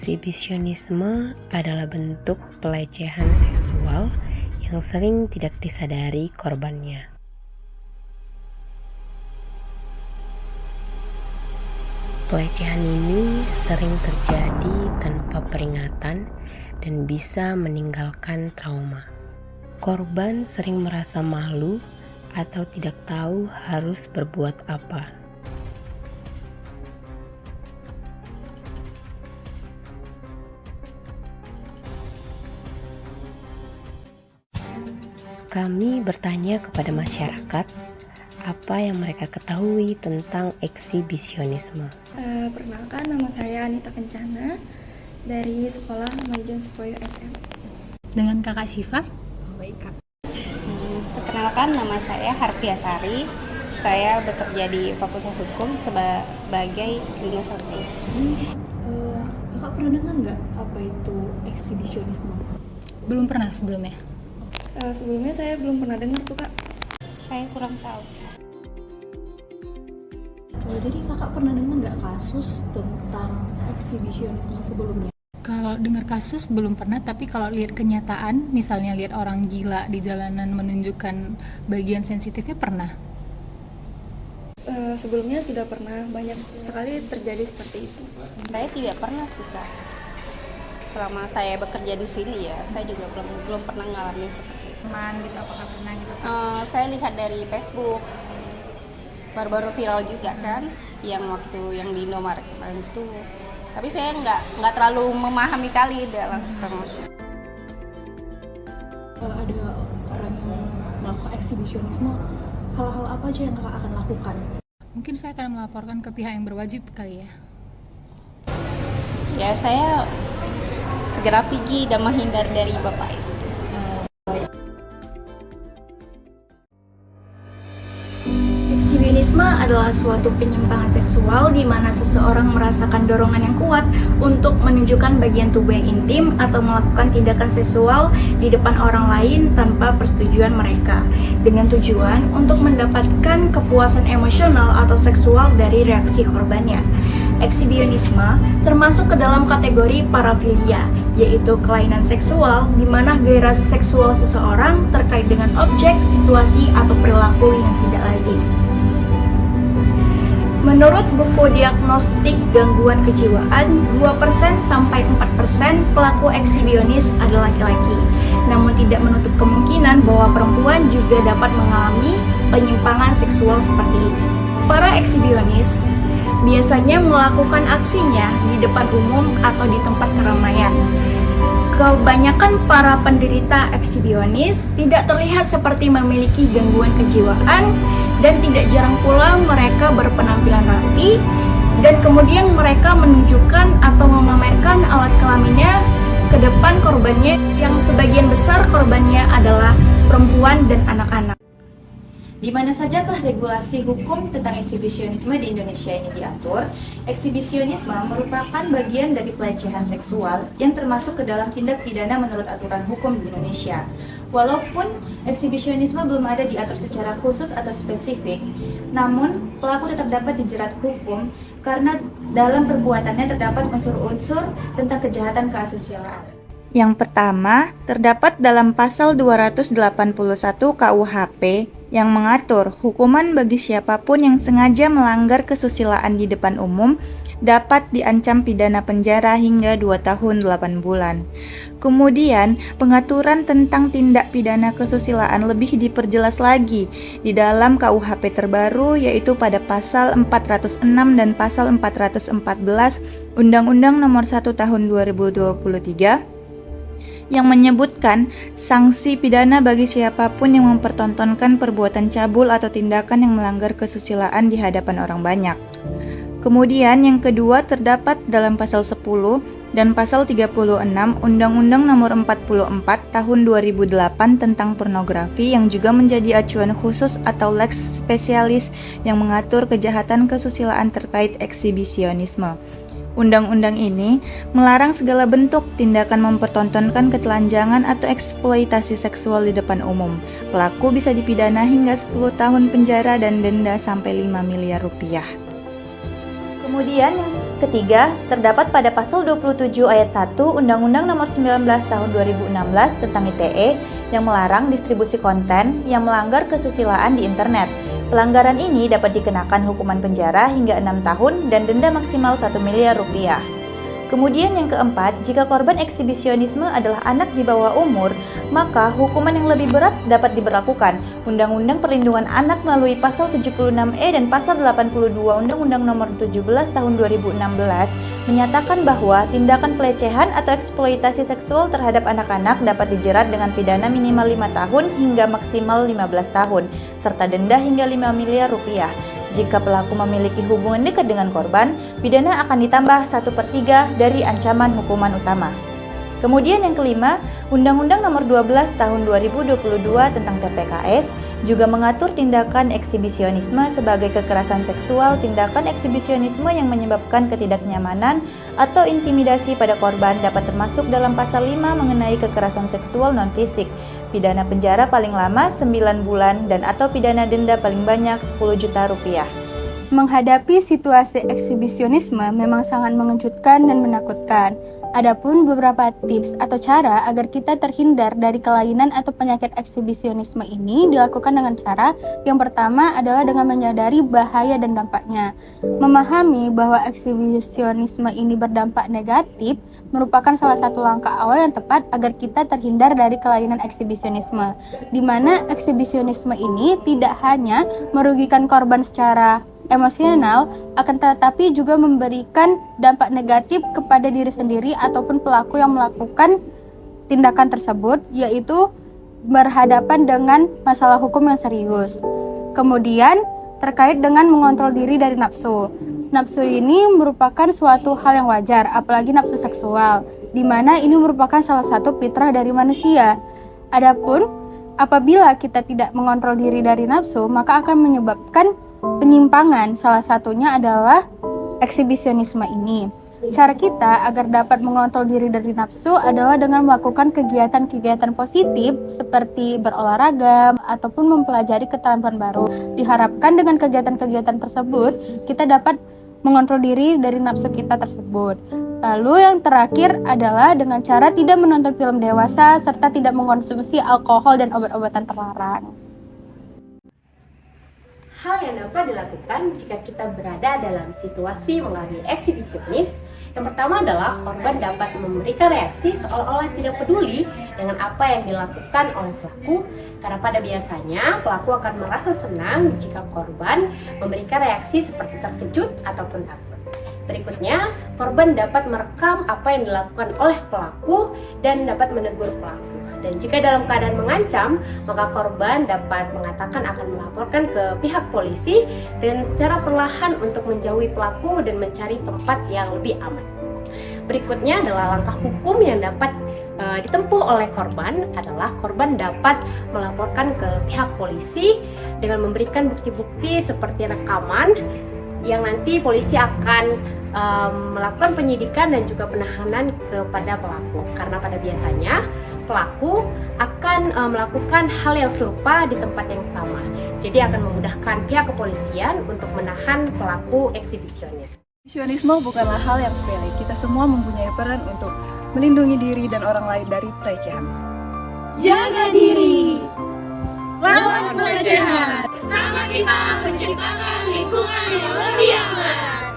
Eksibisionisme adalah bentuk pelecehan seksual yang sering tidak disadari korbannya. Pelecehan ini sering terjadi tanpa peringatan dan bisa meninggalkan trauma. Korban sering merasa malu atau tidak tahu harus berbuat apa. Kami bertanya kepada masyarakat apa yang mereka ketahui tentang eksibisionisme. Perkenalkan, nama saya Anita Kencana dari sekolah Majen Sutoyo SM. Dengan Kakak Syifa? Baik, Kak. Perkenalkan, nama saya Harfiah Sari. Saya bekerja di Fakultas Hukum sebagai Criminal Service. Kakak pernah dengar nggak apa itu eksibisionisme? Belum pernah sebelumnya. Sebelumnya saya belum pernah dengar tuh, Kak. Saya kurang tahu. Jadi kakak pernah dengar nggak kasus tentang eksibisionisme sebelumnya? Kalau dengar kasus belum pernah, tapi kalau lihat kenyataan, misalnya lihat orang gila di jalanan menunjukkan bagian sensitifnya pernah. Sebelumnya sudah pernah banyak sekali terjadi seperti itu. Saya tidak pernah sih, Kak. Selama saya bekerja di sini ya, saya juga belum pernah ngalamin seperti itu. Apakah pernah gitu? Saya lihat dari Facebook, baru-baru viral juga kan, yang waktu yang di Indomaret itu. Tapi saya nggak terlalu memahami kali dalam sistem. Ada orang yang melakukan eksibisionisme, hal-hal apa aja yang kakak akan lakukan? Mungkin saya akan melaporkan ke pihak yang berwajib kali ya. Ya, saya segera pergi dan menghindar dari bapak itu. Eksibisionisme adalah suatu penyimpangan seksual di mana seseorang merasakan dorongan yang kuat untuk menunjukkan bagian tubuh yang intim atau melakukan tindakan seksual di depan orang lain tanpa persetujuan mereka, dengan tujuan untuk mendapatkan kepuasan emosional atau seksual dari reaksi korbannya. Eksibisionisme termasuk ke dalam kategori parafilia, yaitu kelainan seksual di mana gairah seksual seseorang terkait dengan objek, situasi, atau perilaku yang tidak lazim. Menurut buku diagnostik gangguan kejiwaan, 2% sampai 4% pelaku ekshibionis adalah laki-laki. Namun tidak menutup kemungkinan bahwa perempuan juga dapat mengalami penyimpangan seksual seperti ini. Para ekshibionis biasanya melakukan aksinya di depan umum atau di tempat keramaian. Kebanyakan para penderita ekshibionis tidak terlihat seperti memiliki gangguan kejiwaan dan tidak jarang pula mereka berpenampilan rapi dan kemudian mereka menunjukkan atau memamerkan alat kelaminnya ke depan korbannya yang sebagian besar korbannya adalah perempuan dan anak-anak. Di mana sajakah regulasi hukum tentang eksibisionisme di Indonesia ini diatur? Eksibisionisme merupakan bagian dari pelecehan seksual yang termasuk ke dalam tindak pidana menurut aturan hukum di Indonesia. Walaupun eksibisionisme belum ada diatur secara khusus atau spesifik, namun pelaku tetap dapat dijerat hukum karena dalam perbuatannya terdapat unsur-unsur tentang kejahatan keasusiaan. Yang pertama, terdapat dalam pasal 281 KUHP yang mengatur hukuman bagi siapapun yang sengaja melanggar kesusilaan di depan umum dapat diancam pidana penjara hingga 2 tahun 8 bulan. Kemudian, pengaturan tentang tindak pidana kesusilaan lebih diperjelas lagi di dalam KUHP terbaru, yaitu pada pasal 406 dan pasal 414 Undang-Undang Nomor 1 Tahun 2023 yang menyebutkan sanksi pidana bagi siapapun yang mempertontonkan perbuatan cabul atau tindakan yang melanggar kesusilaan di hadapan orang banyak. Kemudian yang kedua terdapat dalam pasal 10 dan pasal 36 Undang-Undang Nomor 44 Tahun 2008 tentang pornografi yang juga menjadi acuan khusus atau lex specialis yang mengatur kejahatan kesusilaan terkait eksibisionisme. Undang-undang ini melarang segala bentuk tindakan mempertontonkan ketelanjangan atau eksploitasi seksual di depan umum. Pelaku bisa dipidana hingga 10 tahun penjara dan denda sampai 5 miliar rupiah. Kemudian yang Ketiga, terdapat pada pasal 27 ayat 1 Undang-Undang Nomor 19 Tahun 2016 tentang ITE yang melarang distribusi konten yang melanggar kesusilaan di internet. Pelanggaran ini dapat dikenakan hukuman penjara hingga 6 tahun dan denda maksimal 1 miliar rupiah. Kemudian yang keempat, jika korban eksibisionisme adalah anak di bawah umur, maka hukuman yang lebih berat dapat diberlakukan. Undang-Undang Perlindungan Anak melalui pasal 76E dan pasal 82 Undang-Undang Nomor 17 Tahun 2016 menyatakan bahwa tindakan pelecehan atau eksploitasi seksual terhadap anak-anak dapat dijerat dengan pidana minimal 5 tahun hingga maksimal 15 tahun, serta denda hingga 5 miliar rupiah. Jika pelaku memiliki hubungan dekat dengan korban, pidana akan ditambah 1/3 dari ancaman hukuman utama. Kemudian yang kelima, Undang-Undang Nomor 12 Tahun 2022 tentang TPKS juga mengatur tindakan eksibisionisme sebagai kekerasan seksual. Tindakan eksibisionisme yang menyebabkan ketidaknyamanan atau intimidasi pada korban dapat termasuk dalam pasal 5 mengenai kekerasan seksual non-fisik. Pidana penjara paling lama 9 bulan dan atau pidana denda paling banyak 10 juta rupiah. Menghadapi situasi eksibisionisme memang sangat mengejutkan dan menakutkan. Adapun beberapa tips atau cara agar kita terhindar dari kelainan atau penyakit eksibisionisme ini dilakukan dengan cara yang pertama adalah dengan menyadari bahaya dan dampaknya. Memahami bahwa eksibisionisme ini berdampak negatif merupakan salah satu langkah awal yang tepat agar kita terhindar dari kelainan eksibisionisme, di mana eksibisionisme ini tidak hanya merugikan korban secara emosional, akan tetapi juga memberikan dampak negatif kepada diri sendiri ataupun pelaku yang melakukan tindakan tersebut, yaitu berhadapan dengan masalah hukum yang serius. Kemudian, terkait dengan mengontrol diri dari nafsu. Nafsu ini merupakan suatu hal yang wajar, apalagi nafsu seksual, di mana ini merupakan salah satu fitrah dari manusia. Adapun, apabila kita tidak mengontrol diri dari nafsu, maka akan menyebabkan penyimpangan, salah satunya adalah eksibisionisme ini. Cara kita agar dapat mengontrol diri dari nafsu adalah dengan melakukan kegiatan-kegiatan positif seperti berolahraga ataupun mempelajari keterampilan baru. Diharapkan dengan kegiatan-kegiatan tersebut kita dapat mengontrol diri dari nafsu kita tersebut. Lalu yang terakhir adalah dengan cara tidak menonton film dewasa serta tidak mengkonsumsi alkohol dan obat-obatan terlarang. Hal yang dapat dilakukan jika kita berada dalam situasi mengalami eksibisionis, yang pertama adalah korban dapat memberikan reaksi seolah-olah tidak peduli dengan apa yang dilakukan oleh pelaku, karena pada biasanya pelaku akan merasa senang jika korban memberikan reaksi seperti terkejut ataupun takut. Berikutnya, korban dapat merekam apa yang dilakukan oleh pelaku dan dapat menegur pelaku. Dan jika dalam keadaan mengancam, maka korban dapat mengatakan akan melaporkan ke pihak polisi dan secara perlahan untuk menjauhi pelaku dan mencari tempat yang lebih aman. Berikutnya adalah langkah hukum yang dapat ditempuh oleh korban adalah korban dapat melaporkan ke pihak polisi dengan memberikan bukti-bukti seperti rekaman yang nanti polisi akan melakukan penyidikan dan juga penahanan kepada pelaku, karena pada biasanya pelaku akan melakukan hal yang serupa di tempat yang sama, jadi akan memudahkan pihak kepolisian untuk menahan pelaku eksibisionis. Eksibisionisme bukanlah hal yang sepele, kita semua mempunyai peran untuk melindungi diri dan orang lain dari pelecehan. Jaga diri, lawan pelecehan, bersama kita menciptakan lingkungan yang lebih aman.